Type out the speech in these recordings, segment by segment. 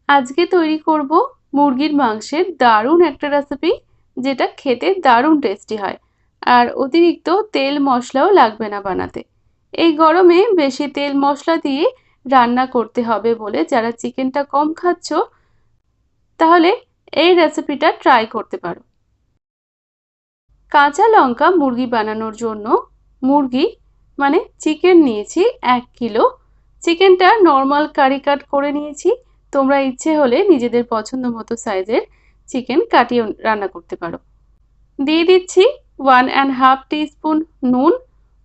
আজকে তৈরি করব মুরগির মাংসের দারুণ একটা রেসিপি, যেটা খেতে দারুণ টেস্টি হয় আর অতিরিক্ত তেল মশলাও লাগবে না বানাতে। এই গরমে বেশি তেল মশলা দিয়ে রান্না করতে হবে বলে যারা চিকেনটা কম খাচ্ছ, তাহলে এই রেসিপিটা ট্রাই করতে পারো। কাঁচা লঙ্কা মুরগি বানানোর জন্য মুরগি মানে চিকেন নিয়েছি 1 কিলো। চিকেনটা নর্মাল কারি কাট করে নিয়েছি। তোমরা ইচ্ছে হলে নিজেদের পছন্দ মতো সাইজের চিকেন কাটিয়ে রান্না করতে পারো। দিয়ে দিচ্ছি 1.5 টিস্পুন নুন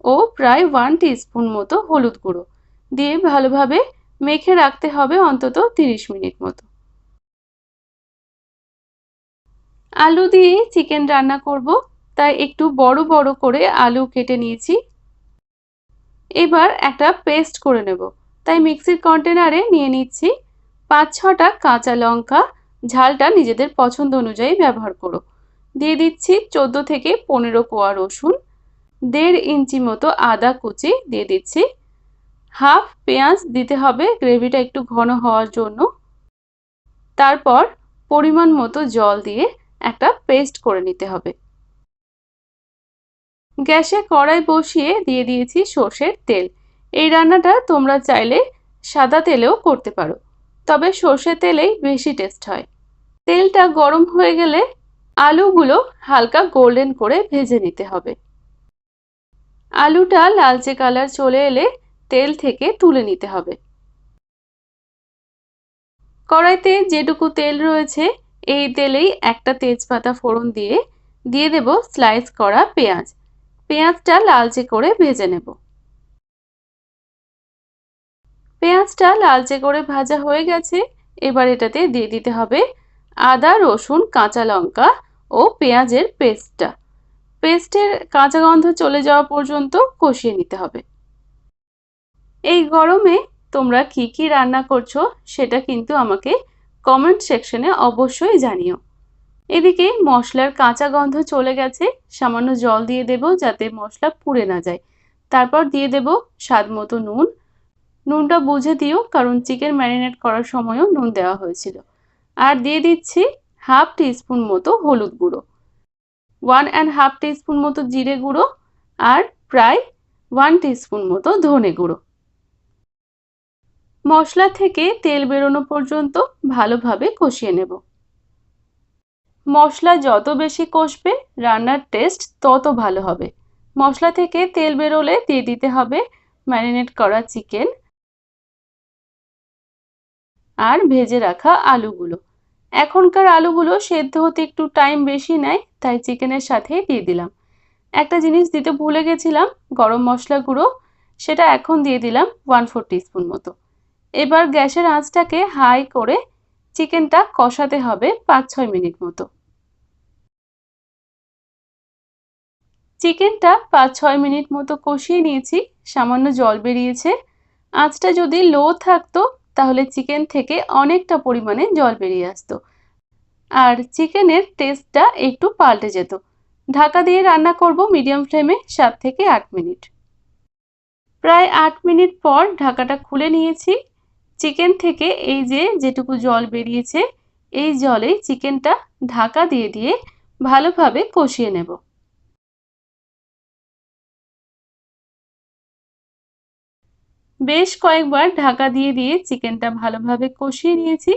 ও প্রায় 1 টিস্পুন মতো হলুদ গুঁড়ো দিয়ে ভালোভাবে মেখে রাখতে হবে অন্তত 30 মিনিট মতো। আলু দিয়ে চিকেন রান্না করব, তাই একটু বড় বড় করে আলু কেটে নিয়েছি। এবার একটা পেস্ট করে নেব, তাই মিক্সির কন্টেনারে নিয়ে নিচ্ছি 5-6টা কাঁচা লঙ্কা। ঝালটা নিজেদের পছন্দ অনুযায়ী ব্যবহার করো। দিয়ে দিচ্ছি 14 থেকে 15 কোয়া রসুন, 1.5 ইঞ্চি মতো আদা কুচি দিয়ে দিচ্ছি। হাফ পেঁয়াজ দিতে হবে গ্রেভিটা একটু ঘন হওয়ার জন্য। তারপর পরিমাণ মতো জল দিয়ে একটা পেস্ট করে নিতে হবে। গ্যাসে কড়াই বসিয়ে দিয়ে দিয়েছি সর্ষের তেল। এই রান্নাটা তোমরা চাইলে সাদা তেলেও করতে পারো, তবে সর্ষের তেলেই বেশি টেস্ট হয়। তেলটা গরম হয়ে গেলে আলুগুলো হালকা গোল্ডেন করে ভেজে নিতে হবে। আলুটা লালচে কালার চলে এলে তেল থেকে তুলে নিতে হবে। কড়াইতে যেটুকু তেল রয়েছে এই তেলেই একটা তেজপাতা ফোড়ন দিয়ে দিয়ে দেব স্লাইস করা পেঁয়াজ। পেঁয়াজটা লালচে করে ভেজে নেব। পেঁয়াজটা লালচে করে ভাজা হয়ে গেছে। এবার এটাতে দিয়ে দিতে হবে আদা রসুন কাঁচা লঙ্কা ও পেঁয়াজের পেস্টটা। পেস্টের কাঁচা গন্ধ চলে যাওয়া পর্যন্ত কষিয়ে নিতে হবে। এই গরমে তোমরা কি কি রান্না করছো সেটা কিন্তু আমাকে কমেন্ট সেকশনে অবশ্যই জানিও। এদিকে মশলার কাঁচা গন্ধ চলে গেছে, সামান্য জল দিয়ে দেব যাতে মশলা পুড়ে না যায়। তারপর দিয়ে দেব স্বাদ মতো নুন। নুনটা বুঝে দিও, কারণ চিকেন ম্যারিনেট করার সময়ও নুন দেওয়া হয়েছিল। আর দিয়ে দিচ্ছি হাফ টিস্পুন মতো হলুদ গুঁড়ো, 1.5 টিস্পুন মতো জিরে গুঁড়ো আর প্রায় 1 টিস্পুন মতো ধনে গুঁড়ো। মশলা থেকে তেল বেরোনো পর্যন্ত ভালোভাবে কষিয়ে নেব। মশলা যত বেশি কষবে রান্নার টেস্ট তত ভালো হবে। মশলা থেকে তেল বেরোলে দিয়ে দিতে হবে ম্যারিনেট করা চিকেন আর ভেজে রাখা আলুগুলো। এখনকার আলুগুলো সেদ্ধ হতে একটু টাইম বেশি নেয়, তাই চিকেনের সাথে দিয়ে দিলাম। একটা জিনিস দিতে ভুলে গেছিলাম, গরম মশলা গুঁড়ো, সেটা এখন দিয়ে দিলাম 1/4 টিস্পুন মতো। এবার গ্যাসের আঁচটাকে হাই করে চিকেনটা কষাতে হবে 5-6 মিনিট মতো। চিকেনটা 5-6 মিনিট মতো কষিয়ে নিয়েছি, সামান্য জল বেরিয়েছে। আঁচটা যদি লো থাকতো তাহলে চিকেন থেকে অনেকটা পরিমাণে জল বেরিয়ে আসতো আর চিকেনের টেস্টটা একটু পাল্টে যেত। ঢাকা দিয়ে রান্না করব মিডিয়াম ফ্লেমে 7 থেকে 8 মিনিট। প্রায় 8 মিনিট পর ঢাকাটা খুলে নিয়েছি। চিকেন থেকে এই যে যেটুকু জল বেরিয়েছে এই জলে চিকেনটা ঢাকা দিয়ে দিয়ে ভালোভাবে কষিয়ে নেব। বেশ কয়েকবার ঢাকা দিয়ে দিয়ে চিকেনটা ভালোভাবে কষিয়ে নিয়েছি।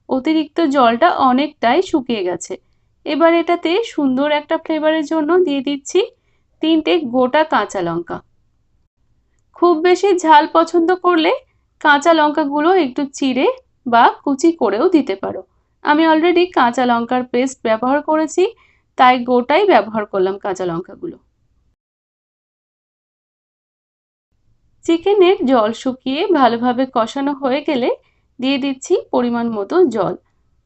অতিরিক্ত জলটা অনেকটাই শুকিয়ে গেছে। এবার এটাতে সুন্দর একটা ফ্লেভারের জন্য দিয়ে দিচ্ছি 3টে গোটা কাঁচা লঙ্কা। খুব বেশি ঝাল পছন্দ করলে কাঁচা লঙ্কাগুলো একটু চিড়ে বা কুচি করেও দিতে পারো। আমি অলরেডি কাঁচা লঙ্কার পেস্ট ব্যবহার করেছি, তাই গোটাই ব্যবহার করলাম কাঁচা লঙ্কাগুলো। চিকেনের জল শুকিয়ে ভালোভাবে কষানো হয়ে গেলে দিয়ে দিচ্ছি পরিমাণ মতো জল।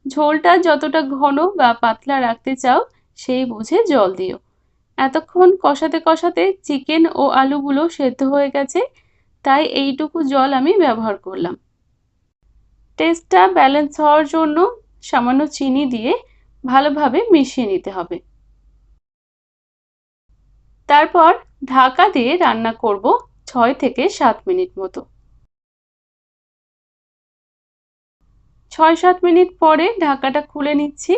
ঝোলটা যতটা ঘন বা পাতলা রাখতে চাও সেই বুঝে জল দিও। এতক্ষণ কষাতে কষাতে চিকেন ও আলুগুলো সেদ্ধ হয়ে গেছে, তাই এইটুকু জল আমি ব্যবহার করলাম। টেস্টটা ব্যালেন্স হওয়ার জন্য সামান্য চিনি দিয়ে ভালোভাবে মিশিয়ে নিতে হবে। তারপর ঢাকা দিয়ে রান্না করব 6 থেকে 7 মিনিট মতো। 6-7 মিনিট পরে ঢাকাটা খুলে নিচ্ছি।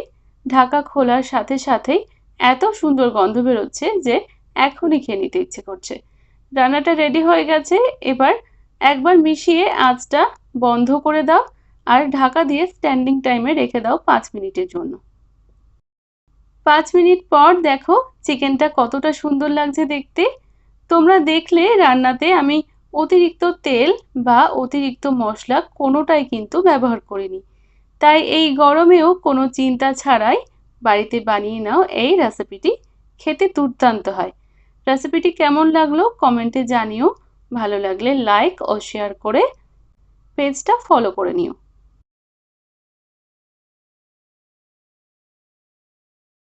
ঢাকা খোলার সাথে সাথেই এত সুন্দর গন্ধ বেরোচ্ছে যে এখনই খেয়ে নিতে ইচ্ছে করছে। রান্নাটা রেডি হয়ে গেছে। এবার একবার মিশিয়ে আঁচটা বন্ধ করে দাও আর ঢাকা দিয়ে স্ট্যান্ডিং টাইমে রেখে দাও 5 মিনিটের জন্য। 5 মিনিট পর দেখো চিকেনটা কতটা সুন্দর লাগছে দেখতে। তোমরা দেখলে রান্নাতে আমি অতিরিক্ত তেল বা অতিরিক্ত মশলা কোনোটাই কিন্তু ব্যবহার করিনি। তাই এই গরমেও কোনো চিন্তা ছাড়াই বাড়িতে বানিয়ে নাও এই রেসিপিটি। খেতে দুর্দান্ত হয়। রেসিপিটি কেমন লাগলো কমেন্টে জানিও। ভালো লাগলে লাইক ও শেয়ার করে পেজটা ফলো করে নিও।